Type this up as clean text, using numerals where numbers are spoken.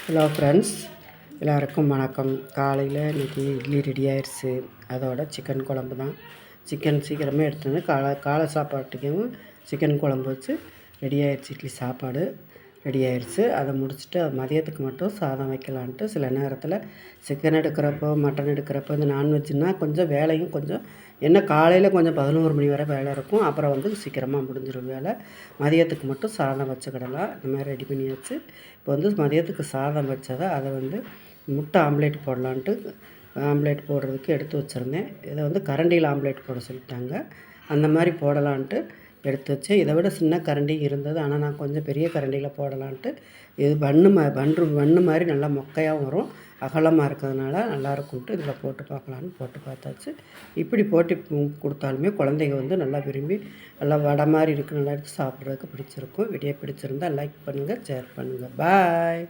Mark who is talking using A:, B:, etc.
A: Hello friends, எல்லாருக்கும் வணக்கம். காலையில் இன்றைக்கி இட்லி ரெடி ஆயிடுச்சு. அதோட சிக்கன் குழம்பு தான். சிக்கன் சீக்கிரமே எடுத்து வந்து காலை சாப்பாட்டுக்கும் சிக்கன் குழம்பு வச்சு ரெடி ஆயிடுச்சு. இட்லி சாப்பாடு ரெடி ஆயிடுச்சு. அதை முடிச்சுட்டு மதியத்துக்கு மட்டும் சாதம் வைக்கலான்ட்டு. சில நேரத்தில் சிக்கன் எடுக்கிறப்போ மட்டன் எடுக்கிறப்போ இந்த நான்வெஜ்னால் கொஞ்சம் வேலையும் கொஞ்சம் என்ன காலையில் கொஞ்சம் 11 மணி வரை வேலை இருக்கும். அப்புறம் வந்து சீக்கிரமாக முடிஞ்சிடும் வேலை. மதியத்துக்கு மட்டும் சாதம் வச்சுக்கிடலாம். இந்த மாதிரி ரெடி பண்ணி வச்சு இப்போ வந்து மதியத்துக்கு சாதம் வச்சதை அதை வந்து முட்டை ஆம்லேட் போடலான்ட்டு ஆம்லேட் போடுறதுக்கு எடுத்து வச்சுருந்தேன். இதை வந்து கரண்டியில் ஆம்லேட் போட சொல்லிட்டாங்க. அந்த மாதிரி போடலான்ட்டு எடுத்து வச்சேன். இதை விட சின்ன கரண்டி இருந்தது, ஆனால் நான் கொஞ்சம் பெரிய கரண்டியில் போடலான்ட்டு. இது பன்னு மாதிரி நல்லா மொக்கையாக வரும், அகலமாக இருக்கிறதுனால நல்லாயிருக்கும்ட்டு இதில் போட்டு பார்க்கலான்னு போட்டு பார்த்தாச்சு. இப்படி போட்டு கொடுத்தாலுமே குழந்தைங்க வந்து நல்லா விரும்பி நல்லா வடை மாதிரி இருக்குது, நல்லா எடுத்து சாப்பிட்றதுக்கு பிடிச்சிருக்கும். வீடியோ பிடிச்சிருந்தால் லைக் பண்ணுங்கள், ஷேர் பண்ணுங்கள். பாய்.